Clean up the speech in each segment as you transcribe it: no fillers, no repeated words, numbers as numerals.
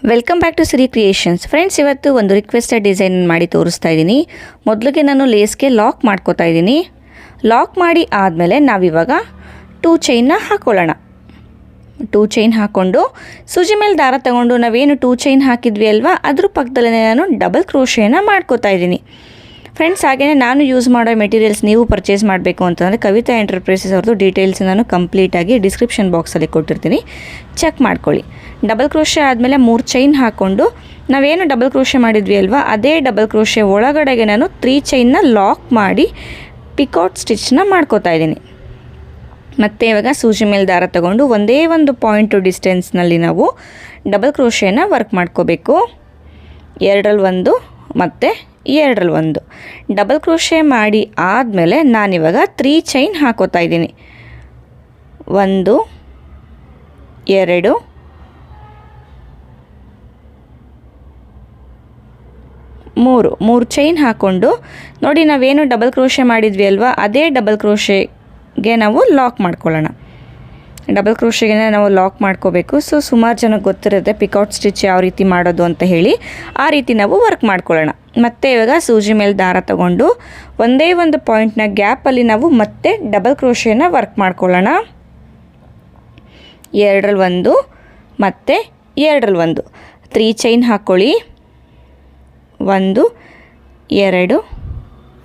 Welcome back to Siri creations. Friends, ಇವತ್ತು ಒಂದು requested design ಮಾಡಿ ತೋರಿಸ್ತಾ ಇದ್ದೀನಿ. ಮೊದಲಿಗೆ ನಾನು ಲೇಸ್ಗೆ ಲಾಕ್ ಮಾಡ್ಕೋತಾ ಇದ್ದೀನಿ. ಲಾಕ್ ಮಾಡಿ ಆದಮೇಲೆ ನಾವಿವಾಗ 2 ಚೈನ್ನ ಹಾಕೊಳ್ಳೋಣ. 2 ಚೈನ್ ಹಾಕ್ಕೊಂಡು ಸೂಜಿ ಮೇಲೆ ದಾರ ತಗೊಂಡು ನಾವೇನು 2 ಚೈನ್ ಹಾಕಿದ್ವಿ ಅಲ್ವಾ, ಅದ್ರ ಪಕ್ಕದಲ್ಲೇ ನಾನು ಡಬಲ್ ಕ್ರೋಶೇನ ಮಾಡ್ಕೋತಾ ಇದ್ದೀನಿ. ಫ್ರೆಂಡ್ಸ್, ಹಾಗೆಯೇ ನಾನು ಯೂಸ್ ಮಾಡೋ ಮೆಟೀರಿಯಲ್ಸ್ ನೀವು ಪರ್ಚೇಸ್ ಮಾಡಬೇಕು ಅಂತಂದರೆ ಕವಿತಾ ಎಂಟರ್ಪ್ರೈಸಸ್ ಅವ್ರದ್ದು ಡೀಟೇಲ್ಸ್ ನಾನು ಕಂಪ್ಲೀಟಾಗಿ ಡಿಸ್ಕ್ರಿಪ್ಷನ್ ಬಾಕ್ಸಲ್ಲಿ ಕೊಟ್ಟಿರ್ತೀನಿ, ಚೆಕ್ ಮಾಡ್ಕೊಳ್ಳಿ. ಡಬಲ್ ಕ್ರೋಶೆ ಆದಮೇಲೆ 3 ಚೈನ್ ಹಾಕ್ಕೊಂಡು ನಾವೇನು ಡಬಲ್ ಕ್ರೋಶೆ ಮಾಡಿದ್ವಿ ಅಲ್ವಾ, ಅದೇ ಡಬಲ್ ಕ್ರೋಶೆ ಒಳಗಡೆಗೆ ನಾನು 3 ಚೈನ್ನ ಲಾಕ್ ಮಾಡಿ ಪಿಕೌಟ್ ಸ್ಟಿಚ್ನ ಮಾಡ್ಕೋತಾ ಇದ್ದೀನಿ. ಮತ್ತು ಇವಾಗ ಸೂಜಿ ಮೇಲೆ ದಾರ ತಗೊಂಡು ಒಂದೇ ಒಂದು ಪಾಯಿಂಟು ಡಿಸ್ಟೆನ್ಸ್ನಲ್ಲಿ ನಾವು ಡಬಲ್ ಕ್ರೋಶೇನ ವರ್ಕ್ ಮಾಡ್ಕೋಬೇಕು. 2ರಲ್ಲಿ 1 ಮತ್ತು 2ರಲ್ಲಿ 1 ಡಬಲ್ ಕ್ರೋಶೆ ಮಾಡಿ ಆದಮೇಲೆ ನಾನಿವಾಗ 3 ಚೈನ್ ಹಾಕೋತಾ ಇದ್ದೀನಿ. 1 2 3 ಚೈನ್ ಹಾಕ್ಕೊಂಡು ನೋಡಿ, ನಾವೇನು ಡಬಲ್ ಕ್ರೋಶೆ ಮಾಡಿದ್ವಿ ಅಲ್ವಾ, ಅದೇ ಡಬಲ್ ಕ್ರೋಶೆಗೆ ನಾವು ಲಾಕ್ ಮಾಡ್ಕೊಳ್ಳೋಣ. ಡಬಲ್ ಕ್ರೋಶೆಗೆ ನಾವು ಲಾಕ್ ಮಾಡ್ಕೋಬೇಕು. ಸೊ ಸುಮಾರು ಜನಕ್ಕೆ ಗೊತ್ತಿರುತ್ತೆ ಪಿಕೌಟ್ ಸ್ಟಿಚ್ ಯಾವ ರೀತಿ ಮಾಡೋದು ಅಂತ ಹೇಳಿ, ಆ ರೀತಿ ನಾವು ವರ್ಕ್ ಮಾಡ್ಕೊಳ್ಳೋಣ. ಮತ್ತು ಇವಾಗ ಸೂಜಿ ಮೇಲೆ ದಾರ ತಗೊಂಡು ಒಂದೇ ಒಂದು ಪಾಯಿಂಟ್ನ ಗ್ಯಾಪಲ್ಲಿ ನಾವು ಮತ್ತೆ ಡಬಲ್ ಕ್ರೋಶೆನ ವರ್ಕ್ ಮಾಡ್ಕೊಳ್ಳೋಣ. 2ರಲ್ಲಿ 1 ಮತ್ತು 2ರಲ್ಲಿ 1 3 ಚೈನ್ ಹಾಕ್ಕೊಳ್ಳಿ. 1 2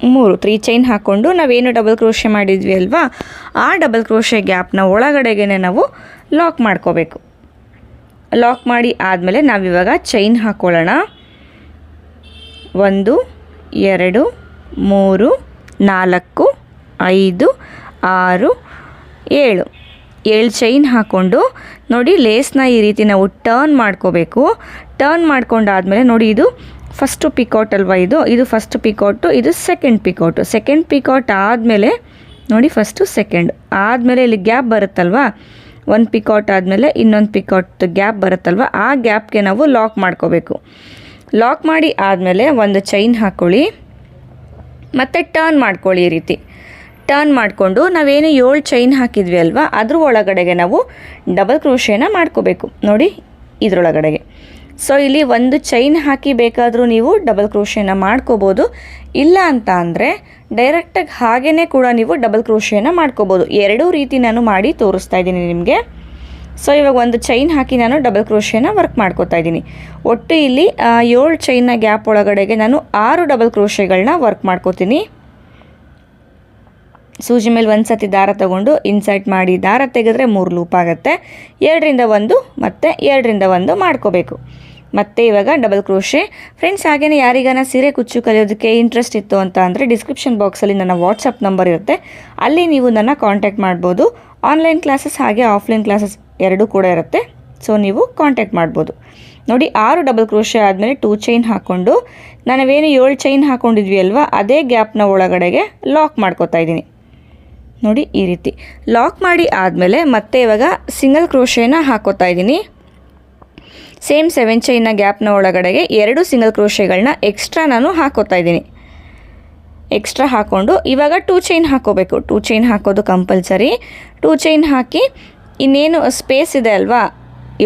3 3 ಚೈನ್ ಹಾಕ್ಕೊಂಡು ನಾವೇನು ಡಬಲ್ ಕ್ರೋಶೆ ಮಾಡಿದ್ವಿ ಅಲ್ವಾ, ಆ ಡಬಲ್ ಕ್ರೋಶೆ ಗ್ಯಾಪ್ನ ಒಳಗಡೆಗೆ ನಾವು ಲಾಕ್ ಮಾಡ್ಕೋಬೇಕು. ಲಾಕ್ ಮಾಡಿ ಆದಮೇಲೆ ನಾವಿವಾಗ ಚೈನ್ ಹಾಕ್ಕೊಳ್ಳೋಣ. 1 2 3 4 5 6 7 ಚೈನ್ ಹಾಕ್ಕೊಂಡು ನೋಡಿ, ಲೇಸ್ನ ಈ ರೀತಿ ನಾವು ಟರ್ನ್ ಮಾಡ್ಕೋಬೇಕು. ಟರ್ನ್ ಮಾಡ್ಕೊಂಡಾದಮೇಲೆ ನೋಡಿ, ಇದು ಫಸ್ಟು ಪಿಕೌಟ್ ಅಲ್ವಾ, ಇದು ಫಸ್ಟ್ ಪಿಕೌಟು, ಇದು ಸೆಕೆಂಡ್ ಪಿಕೌಟ್ ಆದಮೇಲೆ ನೋಡಿ, ಫಸ್ಟು ಸೆಕೆಂಡ್ ಆದಮೇಲೆ ಇಲ್ಲಿ ಗ್ಯಾಪ್ ಬರುತ್ತಲ್ವ, ಒಂದು ಪಿಕೌಟ್ ಆದಮೇಲೆ ಇನ್ನೊಂದು ಪಿಕೌಟ್ ಗ್ಯಾಪ್ ಬರುತ್ತಲ್ವ, ಆ ಗ್ಯಾಪ್ಗೆ ನಾವು ಲಾಕ್ ಮಾಡ್ಕೋಬೇಕು. ಲಾಕ್ ಮಾಡಿ ಆದಮೇಲೆ ಒಂದು ಚೈನ್ ಹಾಕ್ಕೊಳ್ಳಿ ಮತ್ತು ಟರ್ನ್ ಮಾಡ್ಕೊಳ್ಳಿ. ಈ ರೀತಿ ಟರ್ನ್ ಮಾಡಿಕೊಂಡು ನಾವೇನು 7 ಚೈನ್ ಹಾಕಿದ್ವಿ ಅಲ್ವಾ, ಅದ್ರ ಒಳಗಡೆಗೆ ನಾವು ಡಬಲ್ ಕ್ರೋಶೇನ ಮಾಡ್ಕೋಬೇಕು. ನೋಡಿ ಇದರೊಳಗಡೆಗೆ. ಸೊ ಇಲ್ಲಿ ಒಂದು ಚೈನ್ ಹಾಕಿ ಬೇಕಾದರೂ ನೀವು ಡಬಲ್ ಕ್ರೋಶೇನ ಮಾಡ್ಕೋಬೋದು, ಇಲ್ಲ ಅಂತ ಅಂದರೆ ಡೈರೆಕ್ಟಾಗಿ ಹಾಗೇ ಕೂಡ ನೀವು ಡಬಲ್ ಕ್ರೋಶೇನ ಮಾಡ್ಕೋಬೋದು. 2 ರೀತಿ ನಾನು ಮಾಡಿ ತೋರಿಸ್ತಾ ಇದ್ದೀನಿ ನಿಮಗೆ. ಸೊ ಇವಾಗ ಒಂದು ಚೈನ್ ಹಾಕಿ ನಾನು ಡಬಲ್ ಕ್ರೋಶೇನ ವರ್ಕ್ ಮಾಡ್ಕೋತಾ ಇದ್ದೀನಿ. ಒಟ್ಟು ಇಲ್ಲಿ 7 ಚೈನ್ನ ಗ್ಯಾಪ್ ಒಳಗಡೆಗೆ ನಾನು 6 ಡಬಲ್ ಕ್ರೋಶೆಗಳನ್ನ ವರ್ಕ್ ಮಾಡ್ಕೋತೀನಿ. ಸೂಜಿ ಮೇಲೆ ಒಂದು ಸತಿ ದಾರ ತಗೊಂಡು ಇನ್ಸರ್ಟ್ ಮಾಡಿ ದಾರ ತೆಗೆದ್ರೆ 3 ಲೂಪ್ ಆಗುತ್ತೆ. 2ರಿಂದ 1 ಮತ್ತು 2ರಿಂದ 1 ಮಾಡ್ಕೋಬೇಕು. ಮತ್ತು ಇವಾಗ ಡಬಲ್ ಕ್ರೋಶೆ. ಫ್ರೆಂಡ್ಸ್, ಹಾಗೆಯೇ ಯಾರಿಗಾನ ಸೀರೆ ಕುಚ್ಚು ಕಲಿಯೋದಕ್ಕೆ ಇಂಟ್ರೆಸ್ಟ್ ಇತ್ತು ಅಂತ ಅಂದರೆ ಡಿಸ್ಕ್ರಿಪ್ಷನ್ ಬಾಕ್ಸಲ್ಲಿ ನನ್ನ ವಾಟ್ಸಪ್ ನಂಬರ್ ಇರುತ್ತೆ, ಅಲ್ಲಿ ನೀವು ನನ್ನ ಕಾಂಟ್ಯಾಕ್ಟ್ ಮಾಡ್ಬೋದು. ಆನ್ಲೈನ್ ಕ್ಲಾಸಸ್ ಹಾಗೆ ಆಫ್ಲೈನ್ ಕ್ಲಾಸಸ್ 2 ಕೂಡ ಇರುತ್ತೆ. ಸೊ ನೀವು ಕಾಂಟ್ಯಾಕ್ಟ್ ಮಾಡ್ಬೋದು. ನೋಡಿ, 6 ಡಬಲ್ ಕ್ರೋಶೆ ಆದಮೇಲೆ 2 ಚೈನ್ ಹಾಕ್ಕೊಂಡು ನಾವೇನು 7 ಚೈನ್ ಹಾಕ್ಕೊಂಡಿದ್ವಿ ಅಲ್ವಾ, ಅದೇ ಗ್ಯಾಪ್ನ ಒಳಗಡೆಗೆ ಲಾಕ್ ಮಾಡ್ಕೋತಾ ಇದ್ದೀನಿ. ನೋಡಿ ಈ ರೀತಿ ಲಾಕ್ ಮಾಡಿ ಆದಮೇಲೆ ಮತ್ತೆ ಇವಾಗ ಸಿಂಗಲ್ ಕ್ರೋಶೇನ ಹಾಕೋತಾ ಇದ್ದೀನಿ. ಸೇಮ್ 7 ಚೈನ್ನ ಗ್ಯಾಪ್ನ ಒಳಗಡೆಗೆ 2 ಸಿಂಗಲ್ ಕ್ರೋಶೆಗಳನ್ನ ಎಕ್ಸ್ಟ್ರಾ ನಾನು ಹಾಕೋತಾ ಇದ್ದೀನಿ. ಎಕ್ಸ್ಟ್ರಾ ಹಾಕ್ಕೊಂಡು ಇವಾಗ 2 ಚೈನ್ ಹಾಕೋಬೇಕು. 2 ಚೈನ್ ಹಾಕೋದು ಕಂಪಲ್ಸರಿ. 2 ಚೈನ್ ಹಾಕಿ ಇನ್ನೇನು ಸ್ಪೇಸ್ ಇದೆ ಅಲ್ವಾ,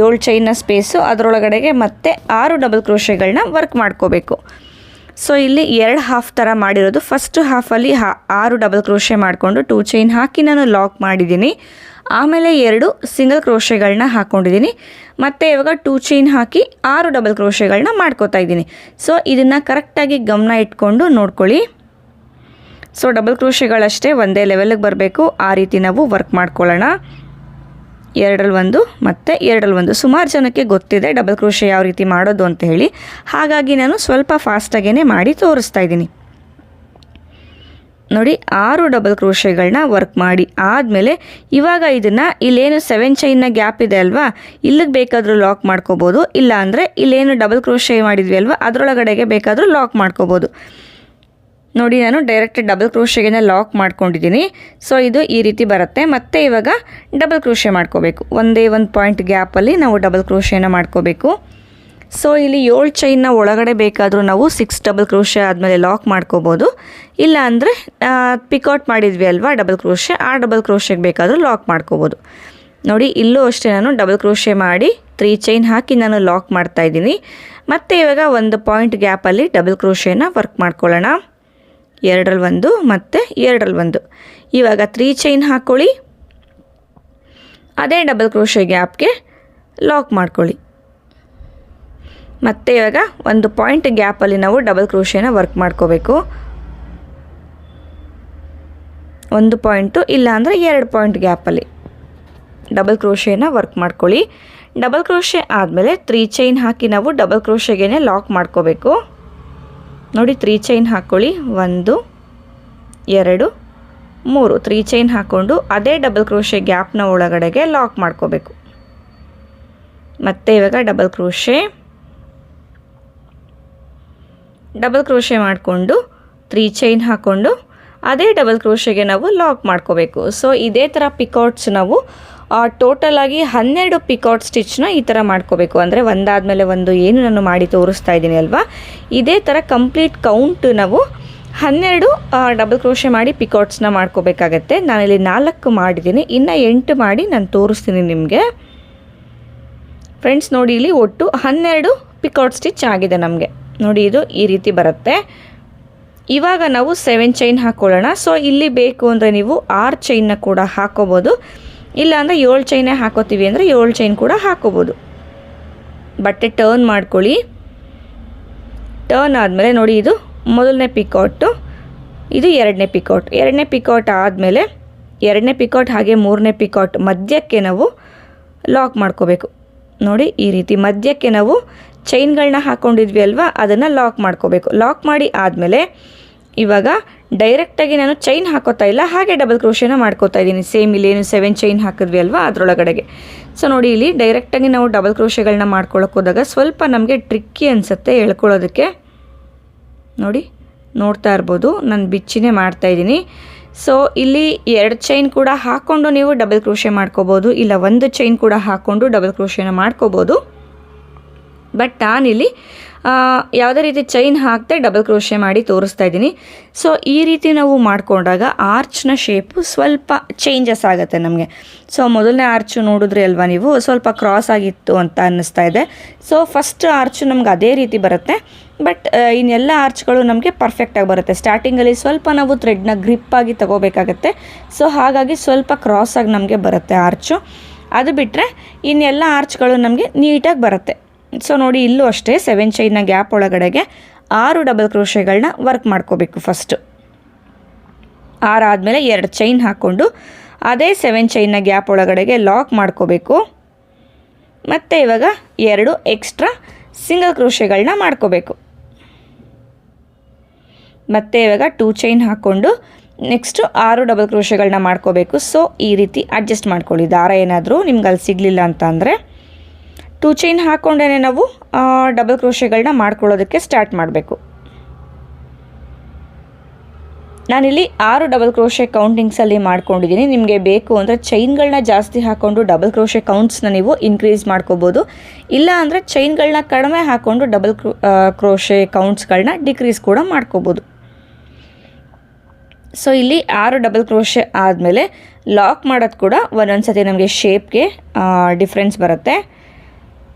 7 ಚೈನ್ನ ಸ್ಪೇಸು, ಅದರೊಳಗಡೆಗೆ ಮತ್ತೆ 6 ಡಬಲ್ ಕ್ರೋಶೆಗಳನ್ನ ವರ್ಕ್ ಮಾಡ್ಕೋಬೇಕು. ಸೊ ಇಲ್ಲಿ 2 ಹಾಫ್ ಥರ ಮಾಡಿರೋದು. ಫಸ್ಟ್ ಹಾಫಲ್ಲಿ 6 ಡಬಲ್ ಕ್ರೋಶೆ ಮಾಡಿಕೊಂಡು 2 ಚೈನ್ ಹಾಕಿ ನಾನು ಲಾಕ್ ಮಾಡಿದ್ದೀನಿ. ಆಮೇಲೆ 2 ಸಿಂಗಲ್ ಕ್ರೋಶೆಗಳನ್ನ ಹಾಕ್ಕೊಂಡಿದ್ದೀನಿ. ಮತ್ತು ಇವಾಗ 2 ಚೈನ್ ಹಾಕಿ 6 ಡಬಲ್ ಕ್ರೋಶೆಗಳನ್ನ ಮಾಡ್ಕೋತಾ ಇದ್ದೀನಿ. ಸೊ ಇದನ್ನು ಕರೆಕ್ಟಾಗಿ ಗಮನ ಇಟ್ಕೊಂಡು ನೋಡ್ಕೊಳ್ಳಿ. ಸೊ ಡಬಲ್ ಕ್ರೋಶೆಗಳಷ್ಟೇ ಒಂದೇ ಲೆವೆಲ್ಗೆ ಬರಬೇಕು, ಆ ರೀತಿ ನಾವು ವರ್ಕ್ ಮಾಡ್ಕೊಳ್ಳೋಣ. 2ರಲ್ಲಿ 1 ಮತ್ತು 2ರಲ್ಲಿ 1 ಸುಮಾರು ಜನಕ್ಕೆ ಗೊತ್ತಿದೆ ಡಬಲ್ ಕ್ರೋಶೆ ಯಾವ ರೀತಿ ಮಾಡೋದು ಅಂತ ಹೇಳಿ, ಹಾಗಾಗಿ ನಾನು ಸ್ವಲ್ಪ ಫಾಸ್ಟಾಗೇ ಮಾಡಿ ತೋರಿಸ್ತಾ ಇದ್ದೀನಿ. ನೋಡಿ, 6 ಡಬಲ್ ಕ್ರೋಶೆಗಳನ್ನ ವರ್ಕ್ ಮಾಡಿ ಆದಮೇಲೆ ಇವಾಗ ಇದನ್ನು ಇಲ್ಲೇನು 7 ಚೈನ್ನ ಗ್ಯಾಪ್ ಇದೆ ಅಲ್ವಾ, ಇಲ್ಲಿಗೆ ಬೇಕಾದರೂ ಲಾಕ್ ಮಾಡ್ಕೋಬೋದು, ಇಲ್ಲ ಅಂದರೆ ಇಲ್ಲೇನು ಡಬಲ್ ಕ್ರೋಶೆ ಮಾಡಿದ್ವಿ ಅಲ್ವಾ, ಅದರೊಳಗಡೆಗೆ ಬೇಕಾದರೂ ಲಾಕ್ ಮಾಡ್ಕೋಬೋದು. ನೋಡಿ, ನಾನು ಡೈರೆಕ್ಟ್ ಡಬಲ್ ಕ್ರೋಶೆಗೆ ಲಾಕ್ ಮಾಡ್ಕೊಂಡಿದ್ದೀನಿ. ಸೊ ಇದು ಈ ರೀತಿ ಬರುತ್ತೆ. ಮತ್ತು ಇವಾಗ ಡಬಲ್ ಕ್ರೋಶೆ ಮಾಡ್ಕೋಬೇಕು. ಒಂದೇ ಒಂದು ಪಾಯಿಂಟ್ ಗ್ಯಾಪಲ್ಲಿ ನಾವು ಡಬಲ್ ಕ್ರೋಶೆನ ಮಾಡ್ಕೋಬೇಕು. ಸೊ ಇಲ್ಲಿ 7 ಚೈನ್ನ ಒಳಗಡೆ ಬೇಕಾದರೂ ನಾವು 6 ಡಬಲ್ ಕ್ರೋಶೆ ಆದಮೇಲೆ ಲಾಕ್ ಮಾಡ್ಕೋಬೋದು, ಇಲ್ಲ ಅಂದರೆ ಪಿಕೌಟ್ ಮಾಡಿದ್ವಿ ಅಲ್ವಾ ಡಬಲ್ ಕ್ರೋಶೆ, ಆ ಡಬಲ್ ಕ್ರೋಶೆಗೆ ಬೇಕಾದರೂ ಲಾಕ್ ಮಾಡ್ಕೋಬೋದು. ನೋಡಿ, ಇಲ್ಲೂ ಅಷ್ಟೇ ನಾನು ಡಬಲ್ ಕ್ರೋಶೆ ಮಾಡಿ 3 ಚೈನ್ ಹಾಕಿ ನಾನು ಲಾಕ್ ಮಾಡ್ತಾ ಇದ್ದೀನಿ. ಮತ್ತು ಇವಾಗ ಒಂದು ಪಾಯಿಂಟ್ ಗ್ಯಾಪಲ್ಲಿ ಡಬಲ್ ಕ್ರೋಶೇನ ವರ್ಕ್ ಮಾಡ್ಕೊಳ್ಳೋಣ. 2ರಲ್ಲಿ 1 ಮತ್ತು 2ರಲ್ಲಿ 1. ಇವಾಗ 3 ಚೈನ್ ಹಾಕ್ಕೊಳ್ಳಿ, ಅದೇ ಡಬಲ್ ಕ್ರೋಶೆ ಗ್ಯಾಪ್ಗೆ ಲಾಕ್ ಮಾಡ್ಕೊಳ್ಳಿ. ಮತ್ತು ಇವಾಗ ಒಂದು ಪಾಯಿಂಟ್ ಗ್ಯಾಪಲ್ಲಿ ನಾವು ಡಬಲ್ ಕ್ರೋಶೇನ ವರ್ಕ್ ಮಾಡ್ಕೋಬೇಕು. 1 ಪಾಯಿಂಟು ಇಲ್ಲ ಅಂದರೆ 2 ಪಾಯಿಂಟ್ ಗ್ಯಾಪಲ್ಲಿ ಡಬಲ್ ಕ್ರೋಶೇನ ವರ್ಕ್ ಮಾಡ್ಕೊಳ್ಳಿ. ಡಬಲ್ ಕ್ರೋಶೆ ಆದಮೇಲೆ 3 ಚೈನ್ ಹಾಕಿ ನಾವು ಡಬಲ್ ಕ್ರೋಶೆಗೆ ಲಾಕ್ ಮಾಡ್ಕೋಬೇಕು. ನೋಡಿ 3 ಚೈನ್ ಹಾಕ್ಕೊಳ್ಳಿ, 1 2 3 3 ಚೈನ್ ಹಾಕ್ಕೊಂಡು ಅದೇ ಡಬಲ್ ಕ್ರೋಶೆ ಗ್ಯಾಪ್ನ ಒಳಗಡೆಗೆ ಲಾಕ್ ಮಾಡ್ಕೋಬೇಕು. ಮತ್ತು ಇವಾಗ ಡಬಲ್ ಕ್ರೋಶೆ ಮಾಡಿಕೊಂಡು 3 ಚೈನ್ ಹಾಕ್ಕೊಂಡು ಅದೇ ಡಬಲ್ ಕ್ರೋಶೆಗೆ ನಾವು ಲಾಕ್ ಮಾಡ್ಕೋಬೇಕು. ಸೊ ಇದೇ ಥರ ಪಿಕೌಟ್ಸ್ ನಾವು ಟೋಟಲಾಗಿ 12 ಪಿಕೌಟ್ ಸ್ಟಿಚ್ನ ಈ ಥರ ಮಾಡ್ಕೋಬೇಕು. ಅಂದರೆ ಒಂದಾದಮೇಲೆ ಒಂದು ಏನು ನಾನು ಮಾಡಿ ತೋರಿಸ್ತಾ ಇದ್ದೀನಿ ಅಲ್ವಾ, ಇದೇ ಥರ ಕಂಪ್ಲೀಟ್ ಕೌಂಟ್ ನಾವು 12 ಡಬಲ್ ಕ್ರೋಶೆ ಮಾಡಿ ಪಿಕೌಟ್ಸ್ನ ಮಾಡ್ಕೋಬೇಕಾಗತ್ತೆ. ನಾನಿಲ್ಲಿ 4 ಮಾಡಿದ್ದೀನಿ, ಇನ್ನು 8 ಮಾಡಿ ನಾನು ತೋರಿಸ್ತೀನಿ ನಿಮಗೆ. ಫ್ರೆಂಡ್ಸ್ ನೋಡಿ, ಇಲ್ಲಿ ಒಟ್ಟು 12 ಪಿಕೌಟ್ ಸ್ಟಿಚ್ ಆಗಿದೆ ನಮಗೆ. ನೋಡಿ ಇದು ಈ ರೀತಿ ಬರುತ್ತೆ. ಇವಾಗ ನಾವು 7 ಚೈನ್ ಹಾಕ್ಕೊಳ್ಳೋಣ. ಸೊ ಇಲ್ಲಿ ಬೇಕು ಅಂದರೆ ನೀವು 6 ಚೈನ್ನ ಕೂಡ ಹಾಕೋಬೋದು, ಇಲ್ಲ ಅಂದರೆ 7 ಚೈನೇ ಹಾಕೋತೀವಿ ಅಂದರೆ 7 ಚೈನ್ ಕೂಡ ಹಾಕೋಬೋದು. ಬಟ್ಟೆ ಟರ್ನ್ ಮಾಡ್ಕೊಳ್ಳಿ. ಟರ್ನ್ ಆದಮೇಲೆ ನೋಡಿ ಇದು ಮೊದಲನೇ ಪಿಕೌಟು, ಇದು 2ನೇ ಪಿಕೌಟ್. 2ನೇ ಪಿಕೌಟ್ ಆದಮೇಲೆ 2ನೇ ಪಿಕೌಟ್ ಹಾಗೆ 3ನೇ ಪಿಕೌಟ್ ಮಧ್ಯಕ್ಕೆ ನಾವು ಲಾಕ್ ಮಾಡ್ಕೋಬೇಕು. ನೋಡಿ ಈ ರೀತಿ ಮಧ್ಯಕ್ಕೆ ನಾವು ಚೈನ್ಗಳನ್ನ ಹಾಕ್ಕೊಂಡಿದ್ವಿ ಅಲ್ವಾ, ಅದನ್ನು ಲಾಕ್ ಮಾಡ್ಕೋಬೇಕು. ಲಾಕ್ ಮಾಡಿ ಆದಮೇಲೆ ಇವಾಗ ಡೈರೆಕ್ಟಾಗಿ ನಾನು ಚೈನ್ ಹಾಕೋತಾ ಇಲ್ಲ, ಹಾಗೆ ಡಬಲ್ ಕ್ರೋಶೇನ ಮಾಡ್ಕೋತಾ ಇದ್ದೀನಿ. ಸೇಮ್ ಇಲ್ಲೇನು 7 ಚೈನ್ ಹಾಕಿದ್ವಿ ಅಲ್ವಾ ಅದರೊಳಗಡೆಗೆ. ಸೊ ನೋಡಿ ಇಲ್ಲಿ ಡೈರೆಕ್ಟಾಗಿ ನಾವು ಡಬಲ್ ಕ್ರೋಶೆಗಳನ್ನ ಮಾಡ್ಕೊಳ್ಳೋಕೆ ಹೋದಾಗ ಸ್ವಲ್ಪ ನಮಗೆ ಟ್ರಿಕ್ಕಿ ಅನಿಸುತ್ತೆ ಎಳ್ಕೊಳ್ಳೋದಕ್ಕೆ. ನೋಡಿ ನೋಡ್ತಾ ಇರ್ಬೋದು, ನಾನು ಬಿಚ್ಚಿನೇ ಮಾಡ್ತಾಯಿದ್ದೀನಿ. ಸೊ ಇಲ್ಲಿ 2 ಚೈನ್ ಕೂಡ ಹಾಕ್ಕೊಂಡು ನೀವು ಡಬಲ್ ಕ್ರೋಶೆ ಮಾಡ್ಕೋಬೋದು, ಇಲ್ಲ 1 ಚೈನ್ ಕೂಡ ಹಾಕ್ಕೊಂಡು ಡಬಲ್ ಕ್ರೋಶೆನ ಮಾಡ್ಕೋಬೋದು. ಬಟ್ ನಾನಿಲ್ಲಿ ಯಾವುದೇ ರೀತಿ ಚೈನ್ ಹಾಕದೆ ಡಬಲ್ ಕ್ರೋಶೆ ಮಾಡಿ ತೋರಿಸ್ತಾ ಇದ್ದೀನಿ. ಸೊ ಈ ರೀತಿ ನಾವು ಮಾಡಿಕೊಂಡಾಗ ಆರ್ಚ್ನ ಶೇಪು ಸ್ವಲ್ಪ ಚೇಂಜಸ್ ಆಗುತ್ತೆ ನಮಗೆ. ಸೊ ಮೊದಲನೇ ಆರ್ಚು ನೋಡಿದ್ರಿ ಅಲ್ವಾ ನೀವು, ಸ್ವಲ್ಪ ಕ್ರಾಸ್ ಆಗಿತ್ತು ಅಂತ ಅನ್ನಿಸ್ತಾ ಇದೆ. ಸೊ ಫಸ್ಟ್ ಆರ್ಚು ನಮ್ಗೆ ಅದೇ ರೀತಿ ಬರುತ್ತೆ, ಬಟ್ ಇನ್ನೆಲ್ಲ ಆರ್ಚ್ಗಳು ನಮಗೆ ಪರ್ಫೆಕ್ಟಾಗಿ ಬರುತ್ತೆ. ಸ್ಟಾರ್ಟಿಂಗಲ್ಲಿ ಸ್ವಲ್ಪ ನಾವು ಥ್ರೆಡ್ನ ಗ್ರಿಪ್ಪಾಗಿ ತಗೋಬೇಕಾಗತ್ತೆ. ಸೊ ಹಾಗಾಗಿ ಸ್ವಲ್ಪ ಕ್ರಾಸಾಗಿ ನಮಗೆ ಬರುತ್ತೆ ಆರ್ಚು. ಅದು ಬಿಟ್ಟರೆ ಇನ್ನೆಲ್ಲ ಆರ್ಚ್ಗಳು ನಮಗೆ ನೀಟಾಗಿ ಬರುತ್ತೆ. ಸೊ ನೋಡಿ ಇಲ್ಲೂ ಅಷ್ಟೇ 7 ಚೈನ್ನ ಗ್ಯಾಪ್ ಒಳಗಡೆಗೆ 6 ಡಬಲ್ ಕ್ರೋಶೆಗಳನ್ನ ವರ್ಕ್ ಮಾಡ್ಕೋಬೇಕು. ಫಸ್ಟು 6 ಆದಮೇಲೆ 2 ಚೈನ್ ಹಾಕ್ಕೊಂಡು ಅದೇ 7 ಚೈನ್ನ ಗ್ಯಾಪ್ ಒಳಗಡೆಗೆ ಲಾಕ್ ಮಾಡ್ಕೋಬೇಕು. ಮತ್ತು ಇವಾಗ 2 ಎಕ್ಸ್ಟ್ರಾ ಸಿಂಗಲ್ ಕ್ರೋಶೆಗಳನ್ನ ಮಾಡ್ಕೋಬೇಕು. ಮತ್ತು ಇವಾಗ 2 ಚೈನ್ ಹಾಕ್ಕೊಂಡು ನೆಕ್ಸ್ಟು 6 ಡಬಲ್ ಕ್ರೋಶೆಗಳನ್ನ ಮಾಡ್ಕೋಬೇಕು. ಸೊ ಈ ರೀತಿ ಅಡ್ಜಸ್ಟ್ ಮಾಡ್ಕೊಳ್ಳಿ. ದಾರ ಏನಾದರೂ ನಿಮ್ಗೆ ಅಲ್ಲಿ ಸಿಗಲಿಲ್ಲ ಅಂತ ಅಂದರೆ 2 ಚೈನ್ ಹಾಕ್ಕೊಂಡೇ ನಾವು ಡಬಲ್ ಕ್ರೋಶೆಗಳನ್ನ ಮಾಡ್ಕೊಳ್ಳೋದಕ್ಕೆ ಸ್ಟಾರ್ಟ್ ಮಾಡಬೇಕು. ನಾನಿಲ್ಲಿ 6 ಡಬಲ್ ಕ್ರೋಶೆ ಕೌಂಟಿಂಗ್ಸಲ್ಲಿ ಮಾಡ್ಕೊಂಡಿದ್ದೀನಿ. ನಿಮಗೆ ಬೇಕು ಅಂದರೆ ಚೈನ್ಗಳನ್ನ ಜಾಸ್ತಿ ಹಾಕ್ಕೊಂಡು ಡಬಲ್ ಕ್ರೋಶೆ ಕೌಂಟ್ಸ್ನ ನೀವು ಇನ್ಕ್ರೀಸ್ ಮಾಡ್ಕೋಬೋದು, ಇಲ್ಲ ಅಂದರೆ ಚೈನ್ಗಳನ್ನ ಕಡಿಮೆ ಹಾಕ್ಕೊಂಡು ಡಬಲ್ ಕ್ರೋಶೆ ಕೌಂಟ್ಸ್ಗಳನ್ನ ಡಿಕ್ರೀಸ್ ಕೂಡ ಮಾಡ್ಕೋಬೋದು. ಸೊ ಇಲ್ಲಿ 6 ಡಬಲ್ ಕ್ರೋಶೆ ಆದಮೇಲೆ ಲಾಕ್ ಮಾಡೋದು ಕೂಡ ಒಂದೊಂದು ಸತಿ ನಮಗೆ ಶೇಪ್ಗೆ ಡಿಫ್ರೆನ್ಸ್ ಬರುತ್ತೆ.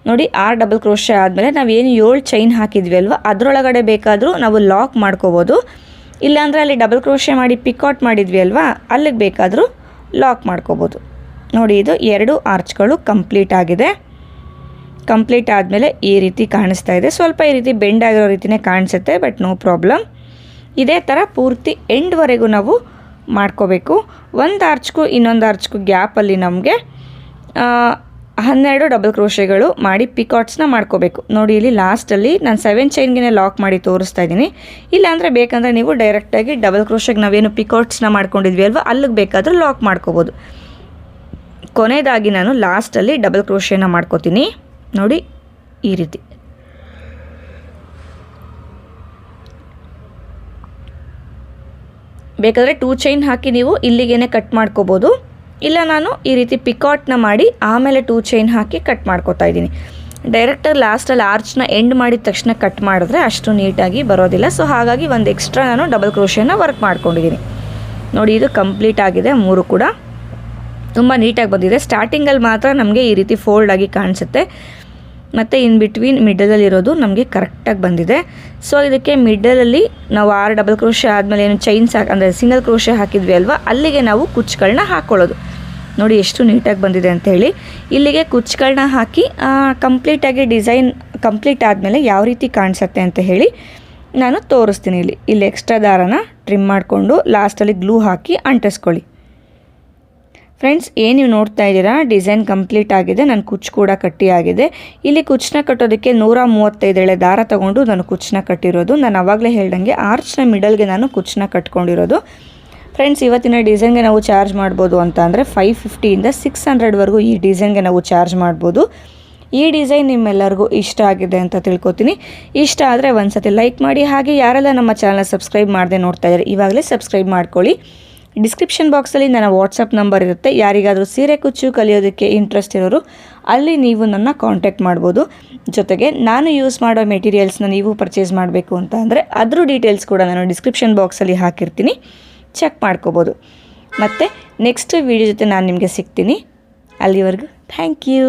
ನೋಡಿ 6 ಡಬಲ್ ಕ್ರೋಶೆ ಆದಮೇಲೆ ನಾವೇನು 7 ಚೈನ್ ಹಾಕಿದ್ವಿ ಅಲ್ವ ಅದರೊಳಗಡೆ ಬೇಕಾದರೂ ನಾವು ಲಾಕ್ ಮಾಡ್ಕೋಬೋದು, ಇಲ್ಲಾಂದರೆ ಅಲ್ಲಿ ಡಬಲ್ ಕ್ರೋಶೆ ಮಾಡಿ ಪಿಕೌಟ್ ಮಾಡಿದ್ವಿ ಅಲ್ವಾ ಅಲ್ಲಿಗೆ ಬೇಕಾದರೂ ಲಾಕ್ ಮಾಡ್ಕೋಬೋದು. ನೋಡಿ ಇದು 2 ಆರ್ಚ್ಗಳು ಕಂಪ್ಲೀಟ್ ಆಗಿದೆ. ಕಂಪ್ಲೀಟ್ ಆದಮೇಲೆ ಈ ರೀತಿ ಕಾಣಿಸ್ತಾ ಇದೆ. ಸ್ವಲ್ಪ ಈ ರೀತಿ ಬೆಂಡ್ ಆಗಿರೋ ರೀತಿಯೇ ಕಾಣಿಸುತ್ತೆ, ಬಟ್ ನೋ ಪ್ರಾಬ್ಲಮ್. ಇದೇ ಥರ ಪೂರ್ತಿ ಎಂಡ್ವರೆಗೂ ನಾವು ಮಾಡ್ಕೋಬೇಕು. ಒಂದು ಆರ್ಚ್ಗೂ ಇನ್ನೊಂದು ಆರ್ಚ್ಗೂ ಗ್ಯಾಪಲ್ಲಿ ನಮಗೆ 12 ಡಬಲ್ ಕ್ರೋಶೆಗಳು ಮಾಡಿ ಪಿಕಾಟ್ಸ್ನ ಮಾಡ್ಕೋಬೇಕು. ನೋಡಿ ಇಲ್ಲಿ ಲಾಸ್ಟಲ್ಲಿ ನಾನು 7 ಚೈನ್ಗೆ ಲಾಕ್ ಮಾಡಿ ತೋರಿಸ್ತಾ ಇದ್ದೀನಿ. ಇಲ್ಲಾಂದರೆ ಬೇಕಂದರೆ ನೀವು ಡೈರೆಕ್ಟಾಗಿ ಡಬಲ್ ಕ್ರೋಶೆಗೆ ನಾವೇನು ಪಿಕಾಟ್ಸ್ನ ಮಾಡ್ಕೊಂಡಿದ್ವಿ ಅಲ್ವ ಅಲ್ಲಿಗೆ ಬೇಕಾದರೂ ಲಾಕ್ ಮಾಡ್ಕೋಬೋದು. ಕೊನೆಯದಾಗಿ ನಾನು ಲಾಸ್ಟಲ್ಲಿ ಡಬಲ್ ಕ್ರೋಶೆನ ಮಾಡ್ಕೋತೀನಿ. ನೋಡಿ ಈ ರೀತಿ. ಬೇಕಾದರೆ 2 ಚೈನ್ ಹಾಕಿ ನೀವು ಇಲ್ಲಿಗೇನೆ ಕಟ್ ಮಾಡ್ಕೋಬೋದು, ಇಲ್ಲ ನಾನು ಈ ರೀತಿ ಪಿಕಾಟ್ನ ಮಾಡಿ ಆಮೇಲೆ 2 ಚೈನ್ ಹಾಕಿ ಕಟ್ ಮಾಡ್ಕೋತಾ ಇದ್ದೀನಿ. ಡೈರೆಕ್ಟಾಗಿ ಲಾಸ್ಟಲ್ಲಿ ಆರ್ಚ್ನ ಎಂಡ್ ಮಾಡಿದ ತಕ್ಷಣ ಕಟ್ ಮಾಡಿದ್ರೆ ಅಷ್ಟು ನೀಟಾಗಿ ಬರೋದಿಲ್ಲ. ಸೊ ಹಾಗಾಗಿ ಒಂದು ಎಕ್ಸ್ಟ್ರಾ ನಾನು ಡಬಲ್ ಕ್ರೋಶೆನ ವರ್ಕ್ ಮಾಡ್ಕೊಂಡಿದ್ದೀನಿ. ನೋಡಿ ಇದು ಕಂಪ್ಲೀಟ್ ಆಗಿದೆ 3 ಕೂಡ. ತುಂಬ ನೀಟಾಗಿ ಬಂದಿದೆ. ಸ್ಟಾರ್ಟಿಂಗಲ್ಲಿ ಮಾತ್ರ ನಮಗೆ ಈ ರೀತಿ ಫೋಲ್ಡ್ ಆಗಿ ಕಾಣಿಸುತ್ತೆ, ಮತ್ತು ಇನ್ ಬಿಟ್ವೀನ್ ಮಿಡಲಲ್ಲಿರೋದು ನಮಗೆ ಕರೆಕ್ಟಾಗಿ ಬಂದಿದೆ. ಸೊ ಇದಕ್ಕೆ ಮಿಡಲಲ್ಲಿ ನಾವು 6 ಡಬಲ್ ಕ್ರೋಶೆ ಆದಮೇಲೆ ಏನು ಚೈನ್ಸ್ ಅಂದರೆ ಸಿಂಗಲ್ ಕ್ರೋಶೆ ಹಾಕಿದ್ವಿ ಅಲ್ವಾ, ಅಲ್ಲಿಗೆ ನಾವು ಕುಚ್ಚುಗಳನ್ನ ಹಾಕ್ಕೊಳ್ಳೋದು. ನೋಡಿ ಎಷ್ಟು ನೀಟಾಗಿ ಬಂದಿದೆ ಅಂಥೇಳಿ. ಇಲ್ಲಿಗೆ ಕುಚ್ಚುಗಳನ್ನ ಹಾಕಿ ಕಂಪ್ಲೀಟಾಗಿ ಡಿಸೈನ್ ಕಂಪ್ಲೀಟ್ ಆದಮೇಲೆ ಯಾವ ರೀತಿ ಕಾಣಿಸುತ್ತೆ ಅಂತ ಹೇಳಿ ನಾನು ತೋರಿಸ್ತೀನಿ. ಇಲ್ಲಿ ಎಕ್ಸ್ಟ್ರಾ ದಾರನ ಟ್ರಿಮ್ ಮಾಡಿಕೊಂಡು ಲಾಸ್ಟಲ್ಲಿ ಗ್ಲೂ ಹಾಕಿ ಅಂಟಿಸ್ಕೊಳ್ಳಿ. ಫ್ರೆಂಡ್ಸ್, ಏನು ನೀವು ನೋಡ್ತಾ ಇದ್ದೀರಾ, ಡಿಸೈನ್ ಕಂಪ್ಲೀಟ್ ಆಗಿದೆ. ನಾನು ಕುಚ್ಚು ಕೂಡ ಕಟ್ಟಿ ಆಗಿದೆ. ಇಲ್ಲಿ ಕುಚ್ಚನ್ನ ಕಟ್ಟೋದಕ್ಕೆ 135 ಎಳೆ ದಾರ ತೊಗೊಂಡು ನಾನು ಕುಚ್ಚನ್ನ ಕಟ್ಟಿರೋದು. ನಾನು ಆವಾಗಲೇ ಹೇಳ್ದಂಗೆ ಆರ್ಚ್ನ ಮಿಡಲ್ಗೆ ನಾನು ಕುಚ್ಚನ್ನ ಕಟ್ಕೊಂಡಿರೋದು. ಫ್ರೆಂಡ್ಸ್, ಇವತ್ತಿನ ಡಿಸೈನ್ಗೆ ನಾವು ಚಾರ್ಜ್ ಮಾಡ್ಬೋದು ಅಂತ ಅಂದರೆ 550ಇಂದ 600ವರೆಗೂ ಈ ಡಿಸೈನ್ಗೆ ನಾವು ಚಾರ್ಜ್ ಮಾಡ್ಬೋದು. ಈ ಡಿಸೈನ್ ನಿಮ್ಮೆಲ್ಲರಿಗೂ ಇಷ್ಟ ಆಗಿದೆ ಅಂತ ತಿಳ್ಕೊತೀನಿ. ಇಷ್ಟ ಆದರೆ ಒಂದ್ಸತಿ ಲೈಕ್ ಮಾಡಿ. ಹಾಗೆ ಯಾರೆಲ್ಲ ನಮ್ಮ ಚಾನಲ್ನ ಸಬ್ಸ್ಕ್ರೈಬ್ ಮಾಡದೆ ನೋಡ್ತಾ ಇದ್ದಾರೆ ಇವಾಗಲೇ ಸಬ್ಸ್ಕ್ರೈಬ್ ಮಾಡ್ಕೊಳ್ಳಿ. ಡಿಸ್ಕ್ರಿಪ್ಷನ್ ಬಾಕ್ಸಲ್ಲಿ ನನ್ನ ವಾಟ್ಸಪ್ ನಂಬರ್ ಇರುತ್ತೆ. ಯಾರಿಗಾದರೂ ಸೀರೆ ಕುಚ್ಚು ಕಲಿಯೋದಕ್ಕೆ ಇಂಟ್ರೆಸ್ಟ್ ಇರೋರು ಅಲ್ಲಿ ನೀವು ನನ್ನ ಕಾಂಟ್ಯಾಕ್ಟ್ ಮಾಡ್ಬೋದು. ಜೊತೆಗೆ ನಾನು ಯೂಸ್ ಮಾಡೋ ಮೆಟೀರಿಯಲ್ಸ್ನ ನೀವು ಪರ್ಚೇಸ್ ಮಾಡಬೇಕು ಅಂತ ಅಂದರೆ ಅದ್ರ ಡೀಟೇಲ್ಸ್ ಕೂಡ ನಾನು ಡಿಸ್ಕ್ರಿಪ್ಷನ್ ಬಾಕ್ಸಲ್ಲಿ ಹಾಕಿರ್ತೀನಿ, ಚೆಕ್ ಮಾಡ್ಕೋಬೋದು. ಮತ್ತು ನೆಕ್ಸ್ಟ್ ವೀಡಿಯೋ ಜೊತೆ ನಾನು ನಿಮಗೆ ಸಿಗ್ತೀನಿ. ಅಲ್ಲಿವರೆಗೂ ಥ್ಯಾಂಕ್ ಯು.